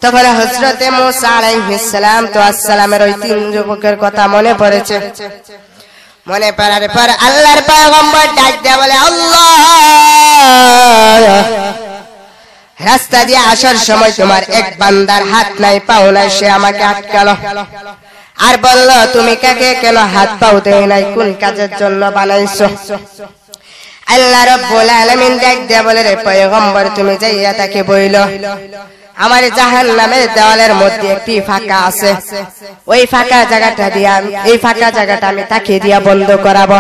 তখন হযরতে মুসা আলাইহিস সালাম তো আসসালামের ওই তিন যুবকের কথা মনে পড়েছে। মনে পড়ার পর আল্লাহর পয়গম্বর ডাক দিয়ে বলে, আল্লাহ, রাস্তা দিয়ে আসার সময় তোমার এক বান্দার হাত নাই পাও নাই, সে আমাকে আটকালো আর বলল তুমি কাকে কেন হাত পাও দেই নাই, কোন কাজের জন্য বানাইছো? আল্লাহ রাব্বুল আলামিন ডাক দিয়ে বলে, রে পয়গম্বর, তুমি যাইয়া তাকে বইল আমার জাহান্নামের দেওয়ালের মধ্যে একটি ফাঁকা আছে, ওই ফাঁকা জায়গাটা দিয়া এই ফাঁকা জায়গাটা আমি তাকে দিয়া বন্ধ করাবো।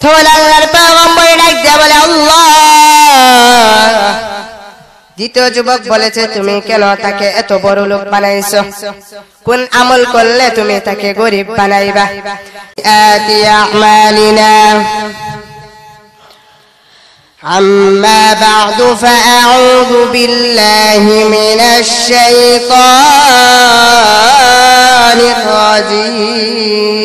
তখন আল্লাহর পয়গম্বর ডাক দিয়ে বলে, আল্লাহ। দ্বিতীয় যুবক বলেছে, তুমি কেন তাকে এত বড় লোক বানাইছো? কোন আমল করলে তুমি তাকে গরিব বানাইবা? أما بعد فأعوذ بالله من الشيطان الرجيم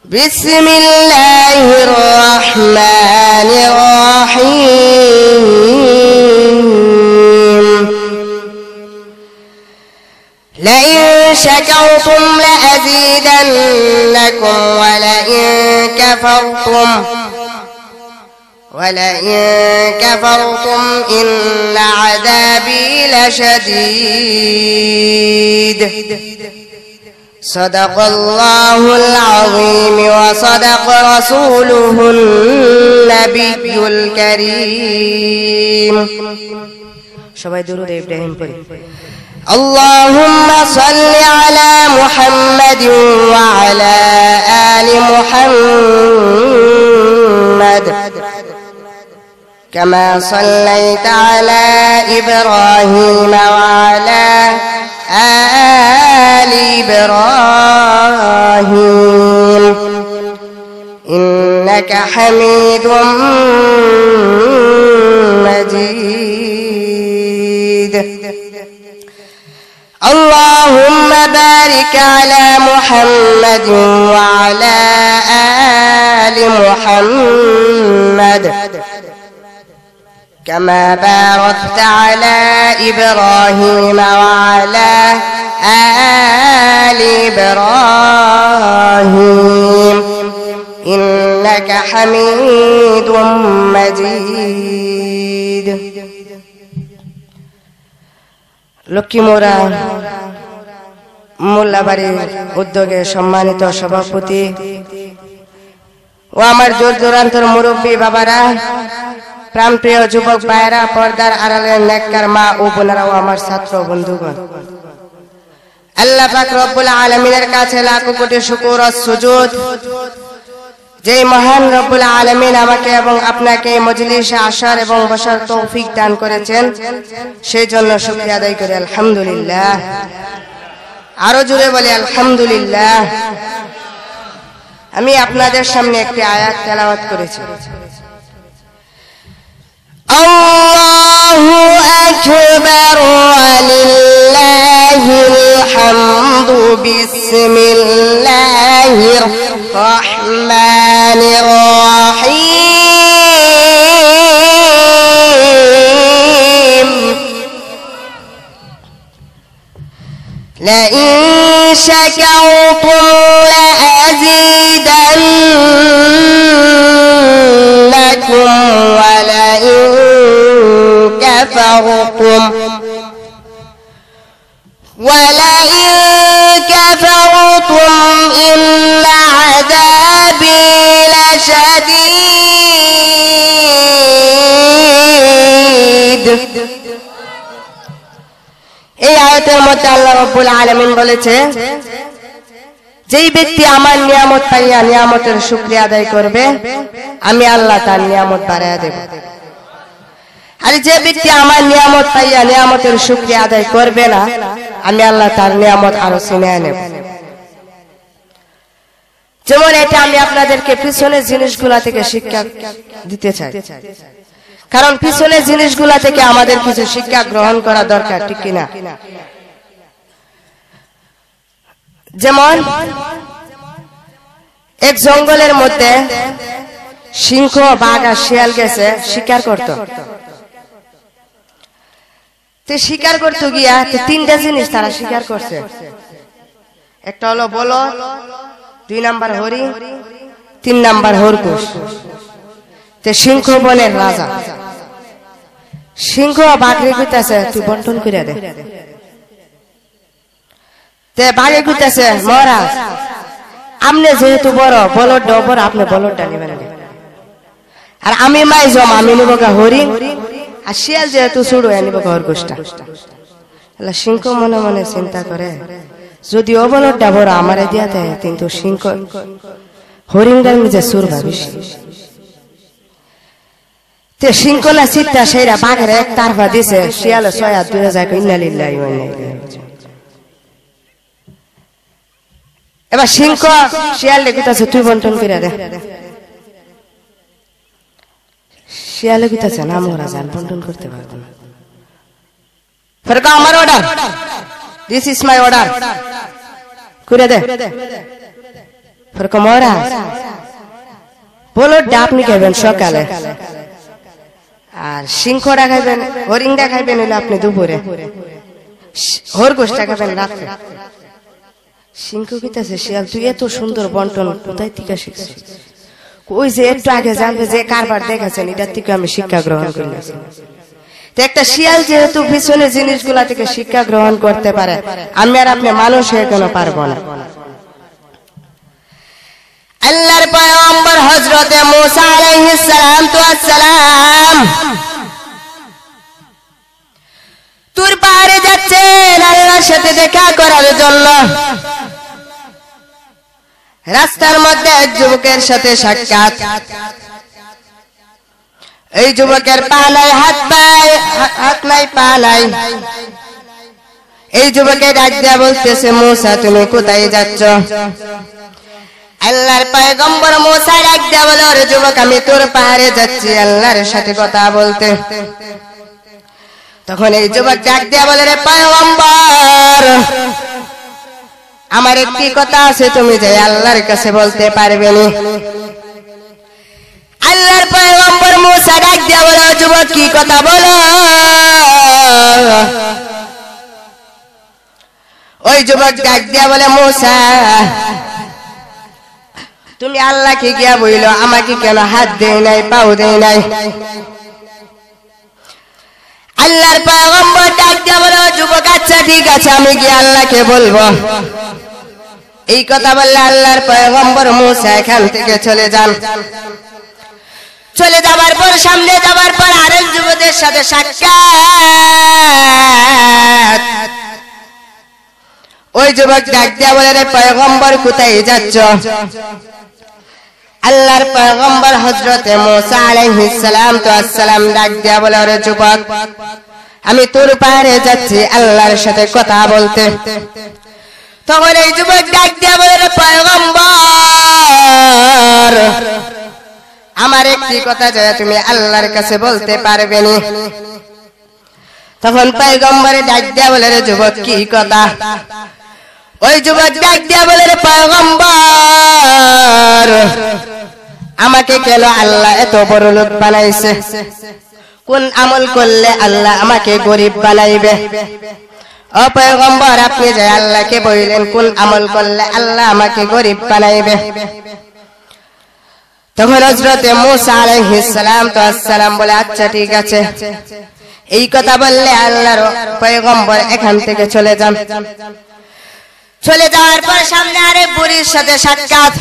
بسم الله الرحمن الرحيم لئن شكرتم لأزيدنكم ولئن كفرتم إن عذابي لشديد صدق الله العظيم وصدق رسوله النبي الكريم সবাই দুরূদ ইব্রাহিম পড়ি اللهم صل على محمد وعلى آل محمد كما صليت على إبراهيم وعلى آل إبراهيم إنك حميد مجيد اللهم بارك على محمد وعلى آل محمد كما باركت على إبراهيم وعلى آل إبراهيم إنك حميد مجيد লক্ষ্মীমোড়া মোল্লাবাড়ির উদ্যোগে সম্মানিত সভাপতি ও আমার জোর জোরান্তর মুরব্বী বাবারা, প্রাণপ্রিয় যুবক ভাইয়েরা, পর্দার আড়ালের নেককার মা ও বোনেরা ও আমার ছাত্র বন্ধুগণ, আল্লাহ পাক রব্বুল আলামিনের কাছে লাখো কোটি শুকর ও সুজুদ, যে মহান রব্বুল আলামিন আমাকে এবং আপনাকে মজলিসে আসার এবং বসার তৌফিক দান করেছেন, সেই জন্য শুকরিয়া আদায় করি আলহামদুলিল্লাহ। আরো জোরে বলি আলহামদুলিল্লাহ। আমি আপনাদের সামনে একটি আয়াত তেলাওয়াত করেছি। আল্লাহু আকবার ওয়ালিল্লাহিল হামদু বিসমিল্লাহির রহমানির রহিম لئن شكرتم لأزيدنكم ولئن كفرتم إن عذابي لشديد। এই আয়াতের মধ্যে আল্লাহ রাব্বুল আলামিন বলেছে, যেই ব্যক্তি আমার নিয়ামত পাইয়া নিয়ামতের শুকরিয়া আদায় করবে, আমি আল্লাহ তার নিয়ামত বাড়াইয়া দেব। আর যে ব্যক্তি আমার নিয়ামত পাইয়া নিয়ামতের শুকরিয়া আদায় করবে না, আমি আল্লাহ তার নিয়ামত আরো ছিনিয়ে নেব। যেমন এটা আমি আপনাদেরকে পিছনের জিনিসগুলা থেকে শিক্ষা দিতে চাই, কারণ পিছনের জিনিসগুলা থেকে আমাদের কিছু শিক্ষা গ্রহণ করা দরকার, ঠিক কিনা? যেমন এক জঙ্গলের মধ্যে সিংহ, বাঘ আর শিয়াল গেছে শিকার করত। তে শিকার করতে গিয়া তিনটা জিনিস তারা শিকার করছে। একটা হলো বলদ, 2 নাম্বার হরিণ, 3 নাম্বার খরগোশ। তে সিংহ বনের রাজা, সিংহ বাঘরে কইতাছে তুই বন্টন করে দে। তে বাঘে কইতাছে মহারাজ আপনি যেহেতু বড় বলদ ডবর, আপনি বলদটা নেবেন, আর আমি মাই জম আমি নিব হরিণ, আর শিয়াল যেহেতু ছোট নিব খরগোশটা। সিংহ মনে মনে চিন্তা করে যদি ও বলদটা বড় আমারে দিয়া দেয়, কিন্তু সিংহ হরিণটার নিজে সুর ভাবিস। তে সিংহলা চিত্তা সেইরা বাঘের এক তারফা দিছে, শিয়ালে 6 হাত দূরে যায়। ইন্নালিল্লাহি ওয়া ইন্না ইলাইহি রাজিউন। এবার সিংহ শিয়ালে কইতাছে তুই বন্টন করে দে। শিয়ালে কইতাছে না মহারাজ আমি বন্টন করতে পারবো না। ফের কা আমার order, this is my order, করে দে। ফের কা মহারাজ বলদটা আপনি খাইবেন সকালে, আর সিংহটা খাইবেন, হরিণটা খাইবেন হইলে আপনি দুপুরে, খরগোশটা খাইবেন রাত্রে। সিংহ কইতাছে শিয়াল তুই এত সুন্দর বন্টন কোথায় থেকে শিখছিস? ওই যে একটু আগে জানবে যে কারবার দেখেছেন এটার থেকে আমি শিক্ষা গ্রহণ করলাম। তো একটা শিয়াল যেহেতু পিছনে জিনিসগুলা থেকে শিক্ষা গ্রহণ করতে পারে, আমি আর আপনি মানুষ হয়ে কেন পারবো না? আল্লাহর পয়গম্বর হযরতে মূসা আলাইহিস সালাম তো আসসালাম তুর পাহাড়ে যাচ্ছেন আল্লাহর সাথে দেখা করার জন্য। রাস্তার মধ্যে এক যুবকের সাথে সাক্ষাৎ। এই যুবকের পা নাই, হাত নাই, পা নাই। এই যুবকের ডাক দিয়া বলতেছে মূসা তুমি কোথায় যাচ্ছ? আল্লাহর পয়গম্বর মূসা ডাক দিয়া বলে ওরে যুবক আমি তোর পাহাড়ে যাচ্ছি আল্লাহর সাথে কথা বলতে। তখন এই যুবক ডাক দিয়া বলে রে পয়গম্বর আমার একটি কথা আছে, তুমি যে আল্লাহর কাছে বলতে পারবে না। আল্লাহর পয়গম্বর মূসা ডাক দিয়া বলে যুবক কি কথা বলো? ওই যুবক ডাক দিয়া বলে মূসা তুমি আল্লাহকে গিয়া বইলো আমাকে কেন হাত দেয় নাই, পাও দেয় নাই? আল্লাহর পয়গম্বর ডাক দিয়া বলে যুবক আচ্ছা ঠিক আছে আমি গিয়ে আল্লাহকে বলবো। এই কথা বললে আল্লাহর পয়গম্বর মূসা এখান থেকে চলে যান। চলে যাবার পর সামনে যাবার পর আরেক যুবকের সাথে সাক্ষাৎ। ওই যুবক ডাক দিয়া বলে রে পয়গম্বর কোথায় যাচ্ছ? আল্লাহর পয়গম্বর হযরতে মূসা আলাইহিস সালাম তো আসসালাম ডাক দিয়া বলে ওরে যুবক আমি তোর পাহাড়ে যাচ্ছি আল্লাহর সাথে কথা বলতে। তখন এই যুবক ডাক দিয়া বলে রে পয়গম্বর আমার একটি কথা যে তুমি আল্লাহর কাছে বলতে পারবে না। তখন পয়গম্বরে ডাক দিয়া বলে রে যুবক কি কথা? ওই যুবক ডাক দিয়া বলে রে পয়গম্বর আমাকে কেন আল্লাহ এত বড় লোক বানাইছে? কোন আমল করলে আল্লাহ আমাকে গরিব বানাইবে? ও পয়গম্বর আপনি যে আল্লাহকে বললেন কোন আমল করলে আল্লাহ আমাকে গরিব বানাইবে? তখন হযরতে মূসা আলাইহিস সালাম তো আসসালাম বলে আচ্ছা ঠিক আছে। এই কথা বললে আল্লাহর পয়গম্বর এখান থেকে চলে যান। চলে যাওয়ার পর সামনে আরেক বুড়ির সাথে সাক্ষাৎ।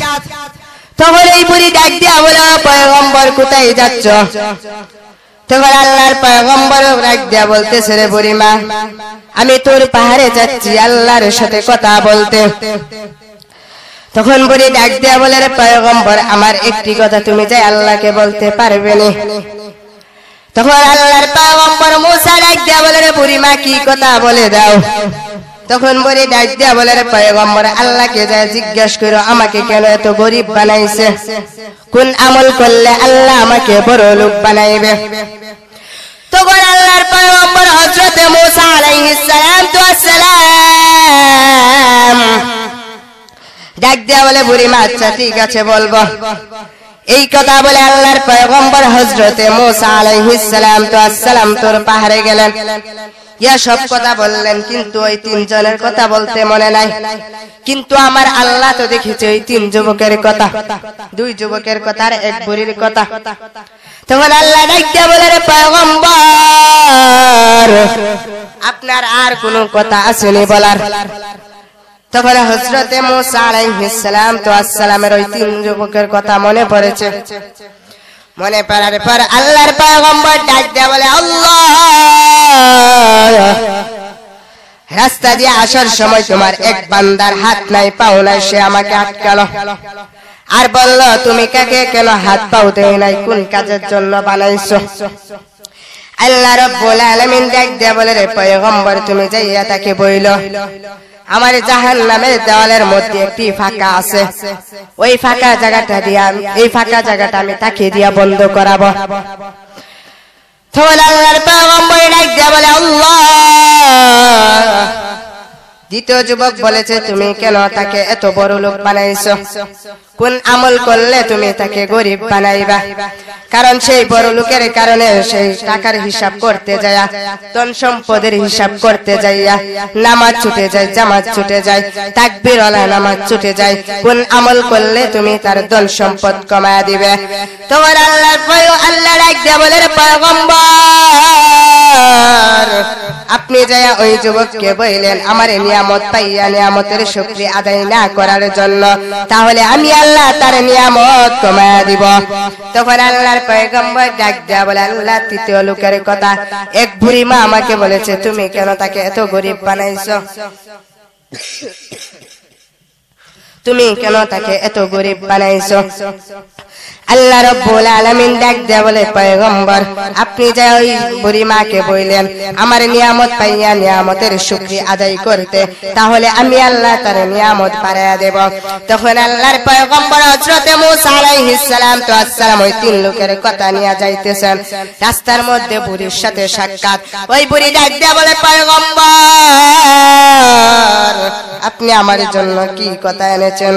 তখন এই বুড়ি ডাক দিয়া বলে পয়গম্বর কোথায় যাচ্ছ? তখন আল্লাহর পয়গম্বর ডাক দিয়া বলতেছে রে বুড়িমা আমি তোর পাহাড়ে যাচ্ছি আল্লাহর সাথে কথা বলতে। তখন বুড়ি ডাক দিয়া বলে রে পয়গম্বর আমার একটি কথা তুমি যে আল্লাহকে বলতে পারবে না। তখন আল্লাহর পয়গম্বর মূসা ডাক দিয়া বলে রে বুড়িমা কি কথা বলে দাও। তখন বুড়ি ডাক দিয়া বলে রে পয়গম্বর আল্লাহকে যা জিজ্ঞেস করো আমাকে কেন এত গরিব বানাইছে? কোন আমল করলে আল্লাহ আমাকে বড় লোক বানাইবে? তখন আল্লাহর পয়গম্বর হযরতে মূসা আলাইহিস সালাম তো আসসালাম ডাক দিয়া বলে বুড়িমা আচ্ছা ঠিক আছে বলবো। এই কথা বলে আল্লাহর পয়গম্বর হযরতে মূসা আলাইহিস সালাম তো আসসালাম তোর পাহাড়ে গেলেন। ইয়া সব কথা বললেন, কিন্তু ওই তিনজনের কথা বলতে মনে নাই। কিন্তু আমার আল্লাহ তো দেখেছে ওই তিন যুবকের কথা, দুই যুবকের কথা আর এক বুড়ির কথা। তখন আল্লাহ ডাইকা বলে, রে পয়গম্বর, আপনার আর কোনো কথা আসেনি বলার? তখন হযরতে মুসা আলাইহিস সালাম তো আসসালামের ওই তিন যুবকের কথা মনে পড়েছে। মনে পড়ার পর আল্লাহর পয়গম্বর ডাক দিয়ে বলে, আল্লাহ, রাস্তা দিয়ে আসার সময় তোমার এক বান্দার হাত নাই পাও নাই, সে আমাকে আটকালো আর বলল, তুমি কাকে কেন হাত পাও দেই নাই, কোন কাজের জন্য বানাইছো? আল্লাহ রাব্বুল আলামিন ডাক দিয়ে বলে, রে পয়গম্বর, তুমি যাইয়া তাকে বইলো আমার জাহান্নামের দেওয়ালের মধ্যে একটি ফাঁকা আছে, ওই ফাঁকা জায়গাটা দিয়া, এই ফাঁকা জায়গাটা আমি তাকে দিয়া বন্ধ করাবো। তখন আল্লাহর পয়গম্বর ডাক দিয়া বলে, আল্লাহ। দ্বিতীয় যুবক বলেছে, তুমি কেন তাকে এত বড় লোক বানাইছো? কোন আমল করলে তুমি তাকে গরিব বানাইবা? কারণ সেই বড় লোকের কারণে সেই টাকার হিসাব করতে যায়, ধন সম্পদের হিসাব করতে যাইয়া নামাজ ছুটে যায়, জামাত ছুটে যায়, তাকবীর ওয়ালা নামাজ ছুটে যায়। কোন আমল করলে তুমি তার ধন সম্পদ কমায়া দিবে? তোমার আল্লাহ ডাক দিয়া বলে, রে পয়গম্বর, আপনি যায়া ওই যুবককে বললেন আমার নিয়ামত পাইয়া নিয়ামতের শুকরিয়া আদায় না করার জন্য, তাহলে আমি আল্লাহ তার নিয়ামত কমায়া দিব। তখন আল্লাহর পয়গম্বর ডাক দিয়া বলে, আল্লাহ, তৃতীয় লোকের কথা, এক বুড়ি মা আমাকে বলেছে, তুমি কেন তাকে এত গরিব বানাইছো? তুমি কেন তাকে এত গরিব বানাইছো? আল্লাহ রাব্বুল আলামিন ডাক দিয়া বলে, পয়গম্বর, আপনি যা ওই বুড়ি মাকে বললেন আমার নিয়ামত পাইয়া নিয়ামতের শুকরিয়া আদায় করতে, তাহলে আমি আল্লাহ তার নিয়ামত বাড়ায়া দেব। তখন আল্লাহর পয়গম্বর হযরতে মুসা আলাইহিস সালাম তো আসসালাম ওই তিন লোকের কথা নিয়ে যাইতেছেন। রাস্তার মধ্যে বুড়ির সাথে সাক্ষাৎ। ওই বুড়ি ডাক দিয়া বলে, পয়গম্বর, আপনি আমার জন্য কি কথা এনেছেন?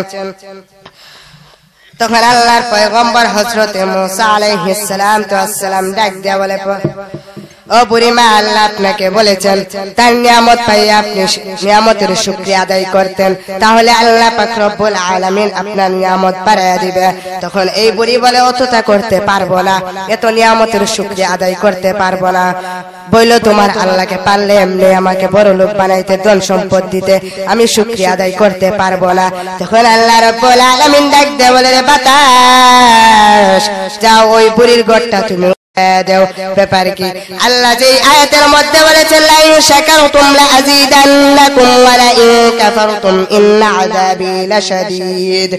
তখন আল্লাহর পয়গম্বর হযরতে মুসা আলাইহিস সালাম তো আসসালাম ডাক দিয়া বলে, ও বুড়িমা, আল্লাহ আপনাকে বলেছেন তার নিয়ামত পাইয়া আপনি নিয়ামতের শুকরিয়া আদায় করতেন, তাহলে আল্লাহ পাক রব্বুল আলামিন আপনার নিয়ামত বাড়ায়া দিবে। তখন এই বুড়ি বলে, অতটা করতে পারবো না, এত নিয়ামতের শুকরিয়া আদায় করতে পারবো না। বইলো, তোমার আল্লাহকে পারলে এমনি আমাকে বড় লোক বানাইতে, ধন সম্পদ দিতে, আমি শুকরিয়া আদায় করতে পারবো না। তখন আল্লাহ রাব্বুল আলামিন ডাক দিয়ে বলে, রে বাতাস, যাও ওই বুড়ির ঘরটা তুমি দেও। ব্যাপার কি? আল্লাহ যেই আয়াতের মধ্যে বলেছেন, লা ইন শাকারতুম লা আযীদান্নাকুম ওয়া লা ইন কাফারতুম ইন্না আযাবি লাশাদীদ।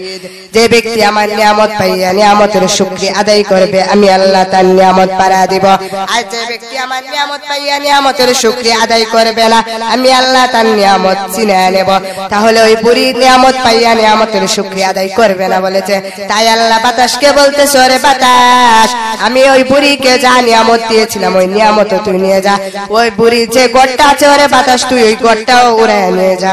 যে ব্যক্তি আমার নিয়ামত পাইয়া নিয়ামতের শুকরিয়া আদায় করবে, আমি আল্লাহ তার নিয়ামত বাড়ায়া দিব। আর যে ব্যক্তি আমার নিয়ামত পাইয়া নিয়ামতের শুকরিয়া আদায় করবে না, আমি আল্লাহ তার নিয়ামত ছিনিয়ে নেব। তাহলে ওই বুড়ি নিয়ামত পাইয়া নিয়ামতের শুকরিয়া আদায় করবে না বলেছে, তাই আল্লাহ বাতাসকে বলতেছে, ওরে বাতাস, আমি ওই বুড়ি যা নিয়ামত দিয়েছিলাম ওই নিয়ামত তুই নিয়ে যা। ওই বুড়ি যে গড়টা আছে, ওরে বাতাস, তুই ওই গড়টাও উড়ায় নিয়ে যা।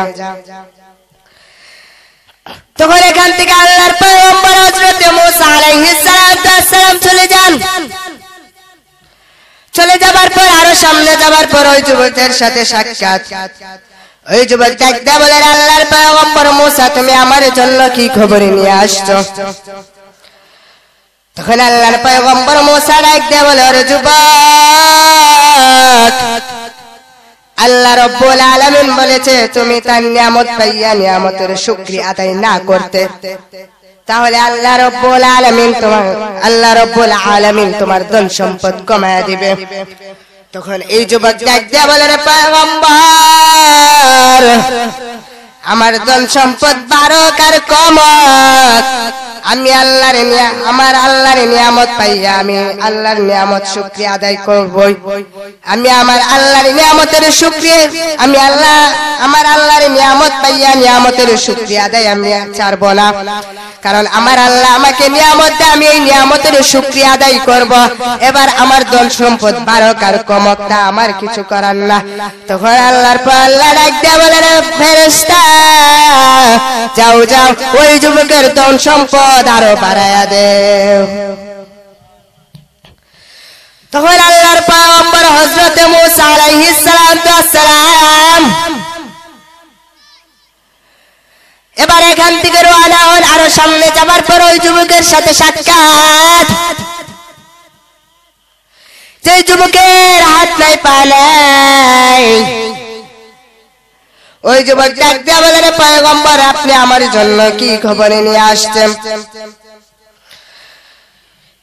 তখন এখান থেকে আল্লাহর পয়গম্বর হযরতে মুসা আলাইহিস সালাম চলে যান। চলে যাবার পর আরো সামনে যাবার পর ওই যুবকের সাথে সাক্ষাৎ। ওই যুবক ডাক দিয়ে বলে, আল্লাহর পয়গম্বর মুসা, তুমি আমার জন্য কি খবর নিয়ে আসছো? তখন আল্লাহর পয়গম্বর মুসা ডাক দিয়ে বলে, ওরে যুবক, আল্লাহ রাব্বুল আলামিন বলেছে তুমি তার নিয়ামত পাইয়া নিয়ামতের শুকরিয়া আদায় না করতে, তাহলে আল্লাহ রাব্বুল আলামিন তোমার ধন সম্পদ কমায়া দিবে। তখন এই যুবক ডাক দিয়ে বলে, রে পয়গম্বর, আমার ধন সম্পদ বাড়ক আর কমক, আমি আমার আল্লাহর নিয়ামত পাইয়া আমি আল্লাহর নিয়ামত শুকরিয়া আদায় করবই। আমি আমার আল্লাহর নিয়ামতের শুকরিয়া, আমি আমার আল্লাহর নিয়ামত পাইয়া নিয়ামতের শুকরিয়া আদায় আমি ছাড়বো না। কারণ আমার আল্লাহ আমাকে নিয়ামত দেয়, আমি এই নিয়ামতের শুকরিয়া আদায় করব। এবার আমার ধন সম্পদ বাড়ক আর কমক, তা আমার কিছু করার না। তখন আল্লাহর পর আল্লাহ ডাক দিয়ে বলে, ফেরেশতা, যাও যাও ওই যুবকের ধন সম্পদ আরো বাড়ায়া দেও। তখন আল্লাহর পয়গম্বর হযরতে মুসা আলাইহিস ওয়াসসালাম। এবার এখান থেকে রওনা হন, আরো সামনে যাবার পর ওই যুবকের সাথে সাক্ষাৎ। যে যুবকের হাত নাই পা নাই, ওই যুবক ডাক দিয়া বলেন, পয়গম্বর আপনি আমার জন্য কি খবর নিয়ে আসছেন?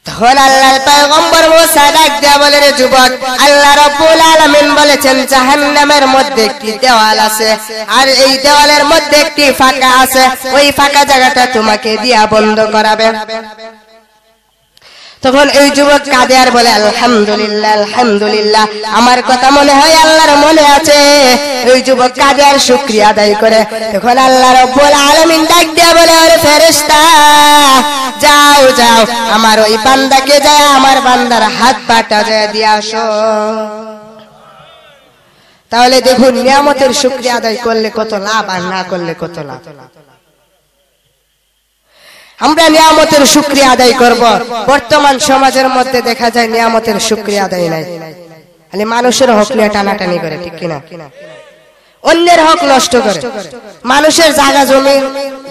তখন আল্লাহর পয়গম্বর মুসা ডাক দিয়া বলেন, যুবক, আল্লাহ রাব্বুল আলামিন বলেছেন জাহান্নামের মধ্যে একটি দেওয়াল আছে, আর এই দেওয়ালের মধ্যে একটি ফাঁকা আছে, ওই ফাঁকা জায়গাটা তোমাকে দিয়া বন্ধ করাবে। তখন এই যুবক কাঁদে আর বলে, আলহামদুলিল্লাহ আলহামদুলিল্লাহ, আমার কথা মনে হয় আল্লাহর মনে আছে। ওই যুবক কাঁদে আর শুকরিয়া আদায় করে। তখন আল্লাহ রাব্বুল আলামিন ডাক দিয়া বলে, আরে ফেরেশতা, যাও যাও, আমার ওই বান্দাকে যায় আমার বান্দার হাত পাটা যায় দিয়ে আসো। তাহলে দেখুন, নিয়ামতের শুকরিয়া আদায় করলে কত লাভ, আর না করলে কত লাভ। আমরা নিয়ামতের শুকরিয়া আদায় করব। বর্তমান সমাজের মধ্যে দেখা যায় নিয়ামতের শুকরিয়া আদায় নাই, খালি মানুষের হক নিয়ে টানাটানি করে, ঠিক কিনা? অন্যের হক নষ্ট করে, মানুষের জায়গা জমি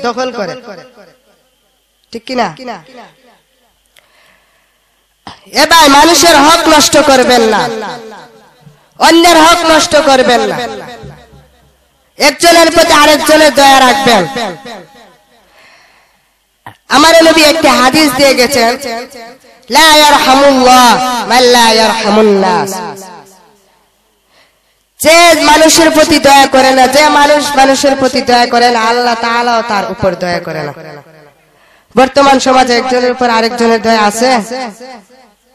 দখল করে, ঠিক কিনা? এবার মানুষের হক নষ্ট করবেন না, অন্যের হক নষ্ট করবেন না, একজনের প্রতি আরেকজনের দয়া রাখবেন। আমার নবী একটি হাদিস দিয়ে গেছেন, লা ইয়ারহামুল্লাহ মান লা ইয়ারহামুন নাস। যে মানুষের প্রতি দয়া করে না, যে মানুষ মানুষের প্রতি দয়া করে না, আল্লাহ তাআলাও তার উপর দয়া করে না। বর্তমান সমাজে একজনের উপর আরেকজনের দয়া আছে?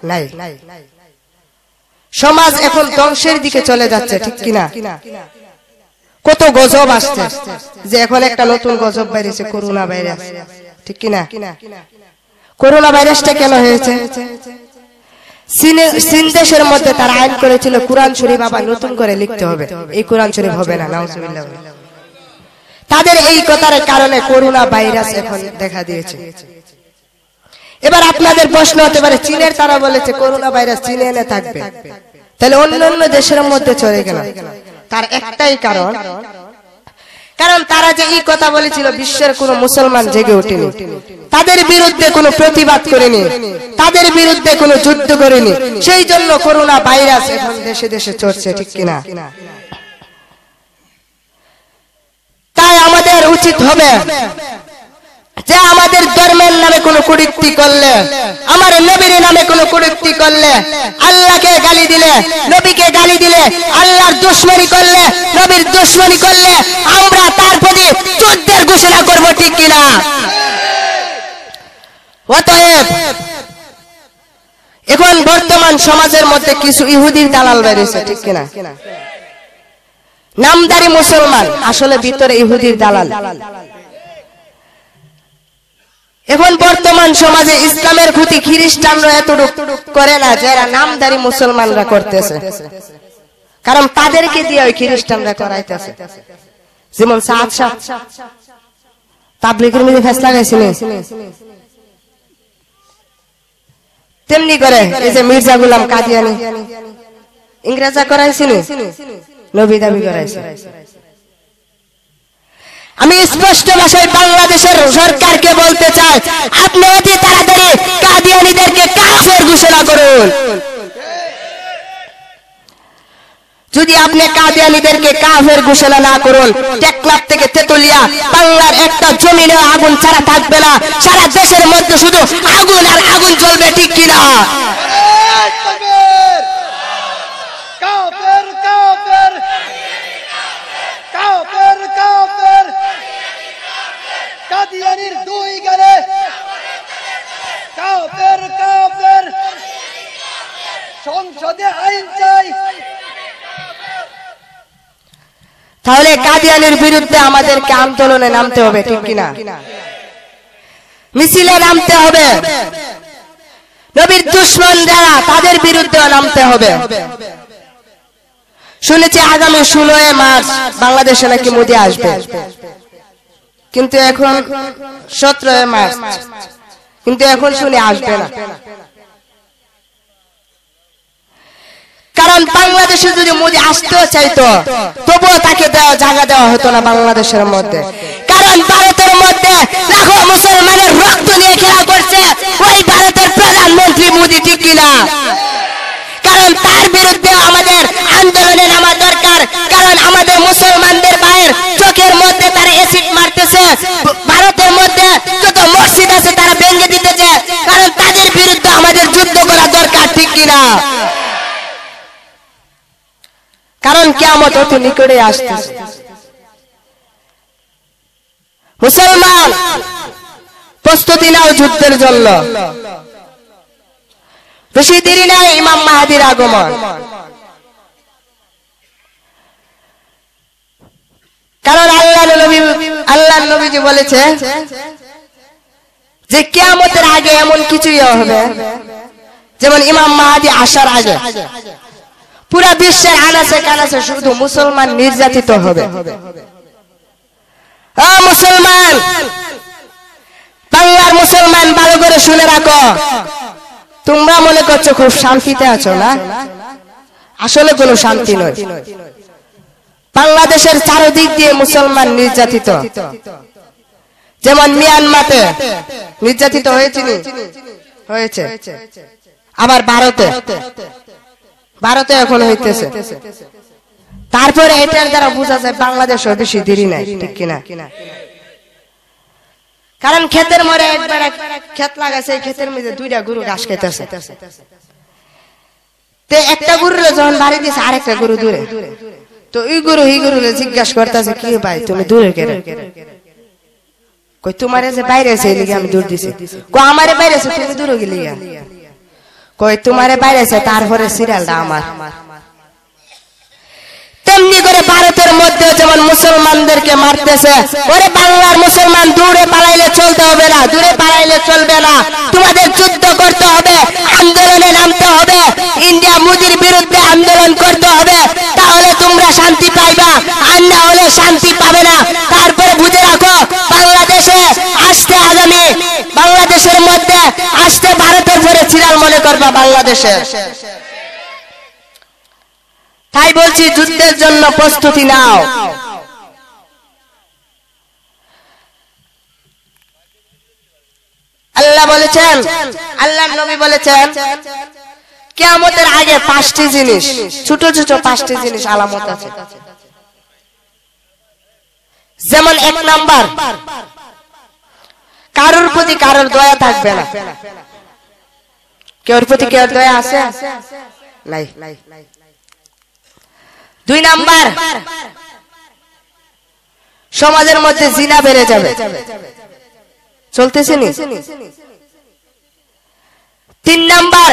নাই। সমাজ এখন ধ্বংসের দিকে চলে যাচ্ছে, ঠিক কিনা? কত গজব আসছে, যে এখন একটা নতুন গজব বেরিয়েছে, করোনা ভাইরাস, ঠিক কিনা? করোনা ভাইরাসটা কেন হয়েছে? চীন দেশের মধ্যে তারা আইন করেছিল কুরআন শরীফ আবার নতুন করে লিখতে হবে, এই কুরআন শরীফ হবে না, নাউজুবিল্লাহ। তাদের এই কথার কারণে করোনা ভাইরাস এখন দেখা দিয়েছে। এবার আপনাদের প্রশ্ন হতে পারে, চীনের তারা বলেছে করোনা ভাইরাস চীনে এনে থাকবে, তাহলে অন্যান্য দেশের মধ্যে চলে গেল। তার একটাই কারণ, কারণ তারা যে এই কথা বলেছিল বিশ্বের কোন মুসলমান জেগে ওঠেনি, তাদের বিরুদ্ধে কোনো প্রতিবাদ করেনি, তাদের বিরুদ্ধে কোনো যুদ্ধ করেনি, সেই জন্য করোনা ভাইরাস এখন দেশে দেশে চলছে, ঠিক কিনা? তাই আমাদের উচিত হবে যে আমাদের ধর্মের নামে কোনো কুড়িক্তি করলে, আমার নবীর নামে কোনো কুড়িক্তি করলে, আল্লাহকে গালি দিলে, নবীকে গালি দিলে, আল্লাহর দুশমনি করলে, নবীর দুশমনি করলে, আমরা তার প্রতি যুদ্ধের ঘোষণা করব, ঠিক কিনা? অতএব এখন বর্তমান সমাজের মধ্যে কিছু ইহুদির দালাল বেরিয়েছে, ঠিক কিনা? নামদারি মুসলমান, আসলে ভিতরে ইহুদির দালাল। এখন বর্তমান সমাজে ইসলামের ক্ষতি খ্রিস্টানরা এতটুকু করে না, যারা নামদারি মুসলমানরা করতেছে, কারণ তাদেরকে দিয়ে ওই খ্রিস্টানরা করাইতেছে। যেমন সাদ শাহ তাবলীগের মধ্যে ফেসলা গেছিলেন, তেমনি করে এই যে মির্জা গোলাম কাদিয়ানি ইংরেজা করাইছিলেন, নবী দাবি করাইছে। আমি স্পষ্ট ভাষায় বাংলাদেশের সরকারকে বলতে চাই, আপনি অতি তাড়াতাড়ি কাদিয়ানীদেরকে কাফের ঘোষণা করুন। যদি আপনি কাদিয়ানীদেরকে কাফের ঘোষণা না করুন, টেকনাফ থেকে তেতুলিয়া বাংলার একটা জমিনে আগুন ছাড়া থাকবে না, সারা দেশের মধ্যে শুধু আগুন আর আগুন জ্বলবে, ঠিক কিনা? কাদিয়ানির দুই গালে কাফের কাফের, সংসদে আইন চাই। তাহলে কাদিয়ানির বিরুদ্ধে আমাদেরকে আন্দোলনে নামতে হবে, ঠিক কিনা? মিছিলে নামতে হবে, নবীর দুশমন যারা তাদের বিরুদ্ধে নামতে হবে। শুনেছি আগামী 16 মার্চ বাংলাদেশে নাকি মোদি আসবে, কিন্তু এখন 17 মার্চ, কিন্তু এখন শুনে আসবে না। কারণ বাংলাদেশে যদি মোদি আসতেও চাইতো তবুও তাকে জায়গা দেওয়া হতো না বাংলাদেশের মধ্যে, কারণ ভারতের মধ্যে লাখো মুসলমানের রক্ত নিয়ে খেলা করছে ওই ভারতের প্রধানমন্ত্রী মোদি, ঠিক কিনা? কারণ তার বিরুদ্ধে আমাদের আন্দোলনে নামা দরকার, কারণ আমাদের মুসলমানদের ভাইয়ের চোখের মধ্যে তারা অ্যাসিড মারতেছে, ভারতের মধ্যে যত মসজিদ আছে তারা ভেঙে দিতেছে, কারণ তাদের বিরুদ্ধে আমাদের যুদ্ধ করা দরকার, ঠিক কিনা? কারণ কিয়ামত অতি নিকটে আসতেছে। মুসলমান প্রস্তুতি নাও যুদ্ধের জন্য, বেশি দেরি নাই ইমাম মাহদির আগমন। কারণ আল্লাহর নবীজি বলেছে যে কিয়ামতের আগে এমন কিছুই হবে, যেমন ইমাম মাহদি আসার আগে পুরা বিশ্বের আনাচে কানাচে শুধু মুসলমান নির্যাতিত হবে। মুসলমান, বাংলার মুসলমান ভালো করে শুনে রাখো, তোমরা মনে করছো খুব শান্তিতে আছো না, আসলে কোনো শান্তি নয়। বাংলাদেশের চারদিক দিয়ে মুসলমান নির্যাতিত, যেমন মিয়ানমারে নির্যাতিত হয়েছে, আবার ভারতে এখন হইতেছে। তারপরে এটার দ্বারা বোঝা যায় বাংলাদেশও বেশি দেরি নাই, ঠিক কিনা? কারণ ক্ষেতের মরে একবার ক্ষেত লাগাইছে, ক্ষেতের মধ্যে দুইটা গরু ঘাস খাইতেছে, একটা গরু যখন বাড়ি দিয়েছে আরেকটা গরু দূরে, তো এই গরু জিজ্ঞাসা করতেছে, কি ভাই তুমি দূরে কেন? কই তোমার যে বাইরে আছে এই লিগে আমি দূর দিছি। কই আমারে বাইরে আছে তুমি দূরে গেলি? কই তোমারে বাইরে আছে তারপরে সিরিয়ালটা আমার। তেমনি করে ভারতের মধ্যে যেমন মুসলমানদেরকে মারতেছে, ওরে বাংলার মুসলমান দূরে পালাইলে চলতে হবে না, দূরে পালাইলে চলবে না, তোমাদের যুদ্ধ করতে হবে, আন্দোলনে নামতে হবে, ইন্ডিয়া মোদির বিরুদ্ধে আন্দোলন করতে হবে, তাহলে তোমরা শান্তি পাইবা, আর না হলে শান্তি পাবে না। তারপরে বুঝে রাখো বাংলাদেশে আসতে, আগামী বাংলাদেশের মধ্যে আসতে ভারতের পরে চিরাল মনে করবা বাংলাদেশে। তাই বলছি যুদ্ধের জন্য প্রস্তুতি নাও। আল্লাহ বলেছেন, আল্লাহর নবী বলেছেন কিয়ামতের আগে 5টি জিনিস, ছোট ছোট 5টি জিনিস আলামত আছে। যেমন 1 নাম্বার, কারোর প্রতি কারোর দয়া থাকবে না। কেউর প্রতি কেউর দয়া আছে? নাই। 2 নাম্বার, সমাজের মধ্যে জিনা বেড়ে যাবে, চলতেছে নি? 3 নাম্বার,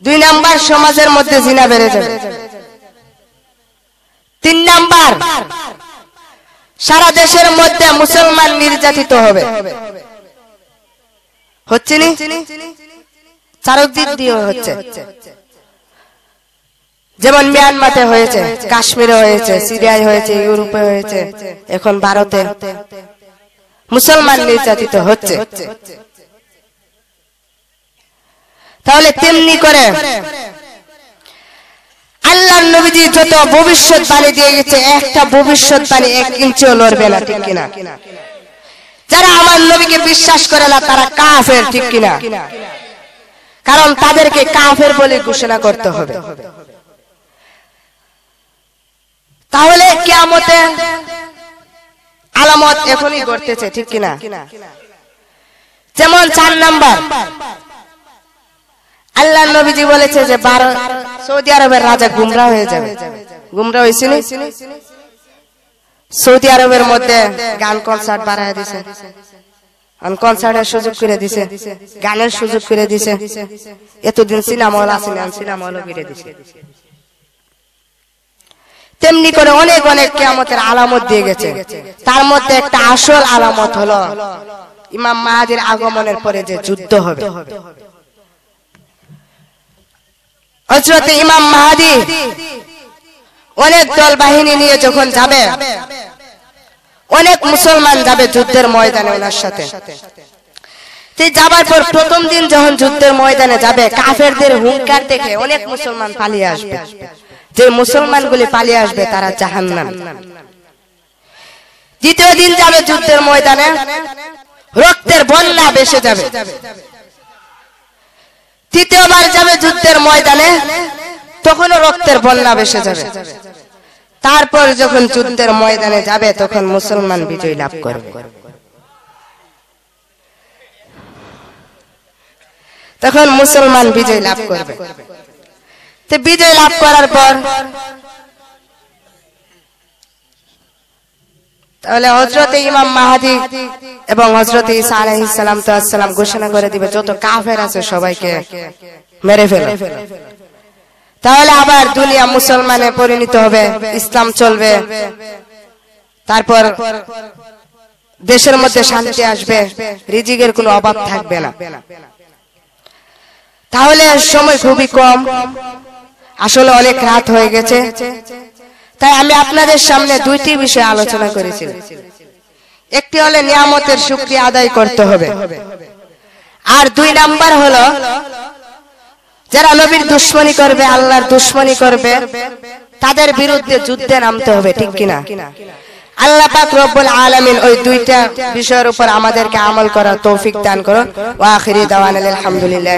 2 নাম্বার সমাজের মধ্যে জিনা বেড়ে যাবে। 3 নাম্বার, সারা দেশের মধ্যে মুসলমান নির্যাতিত হবে। হচ্ছে নি? চারদিক দিয়ে হচ্ছে, যেমন মিয়ানমারে হয়েছে, কাশ্মীরে হয়েছে, সিরিয়ায় হয়েছে, ইউরোপে হয়েছে, এখন ভারতে মুসলমান নির্যাতিত হচ্ছে। তাহলে তেমনি করে আল্লাহর নবীজি যত ভবিষ্যৎবাণী দিয়ে গেছে, একটা ভবিষ্যৎবাণী 1 ইঞ্চিও লড়বে না, ঠিক কিনা? যারা আমার নবীকে বিশ্বাস করে না তারা কাফের, ঠিক কিনা? কারণ তাদেরকে কাফের বলে ঘোষণা করতে হবে। তাহলে কিয়ামতে আলামত এখনই ঘটতেছে, ঠিক কিনা? যেমন 4 নাম্বার, আল্লাহর নবীজি বলেছে যে সৌদি আরবের রাজা গুমরা হয়ে যাবে। গুমরা হয়েছে না? সৌদি আরবের মধ্যে গান কনসার্ট বাড়ায় দিছে, কনসার্টের সুযোগ করে দিছে, গানের সুযোগ করে দিছে। এতদিন সিনেমা হল আছে না, সিনেমা হল করে দিছে। তেমনি করে অনেক অনেক কিয়ামতের আলামত দিয়ে গেছে। তার মধ্যে একটা আসল আলামত হলো ইমাম মাহদির আগমনের পরে যে যুদ্ধ হবে। হযরত ইমাম মাহদি অনেক দল বাহিনী নিয়ে যখন যাবে, অনেক মুসলমান যাবে যুদ্ধের ময়দানে ওনার সাথে। যাবার পর প্রথম দিন যখন যুদ্ধের ময়দানে যাবে, কাফেরদের হুঙ্কার দেখে অনেক মুসলমান পালিয়ে আসবে। যে মুসলমানগুলি পালিয়ে আসবে তারা জাহান্নামী। দ্বিতীয় দিন যাবে যুদ্ধের ময়দানে, রক্তের বন্যা ভেসে যাবে। তৃতীয়বার যাবে যুদ্ধের ময়দানে, তখনও রক্তের বন্যা ভেসে যাবে। তারপর যখন যুদ্ধের ময়দানে যাবে তখন মুসলমান বিজয় লাভ করবে। তখন মুসলমান বিজয় লাভ করবে। তো বিজয় লাভ করার পর তাহলে হযরত ইমাম মাহদী এবং হযরত ঈসা আলাইহিস সালাম ঘোষণা করে দিবে যত কাফের আছে সবাইকে মেরে ফেলো। তাহলে আবার দুনিয়া মুসলমানে পরিণত হবে, ইসলাম চলবে। তারপর দেশের মধ্যে শান্তি আসবে, রিজিকের কোনো অভাব থাকবে না। তাহলে সময় খুবই কম, আসলে অনেক রাত হয়ে গেছে। তাই আমি আপনাদের সামনে দুইটি বিষয় আলোচনা করেছি। একটি হলো নিয়ামতের শুকরিয়া আদায় করতে হবে, আর দুই নাম্বার হলো যারা নবীর দুশমনী করবে, আল্লাহর দুশমনী করবে, তাদের বিরুদ্ধে যুদ্ধে নামতে হবে, ঠিক কিনা? আল্লাহ পাক রব্বুল আলামিন ওই দুইটা বিষয়ের উপর আমাদেরকে আমল করার তৌফিক দান করুন। ওয়া আখিরি দাওয়ানা আলহামদুলিল্লাহ।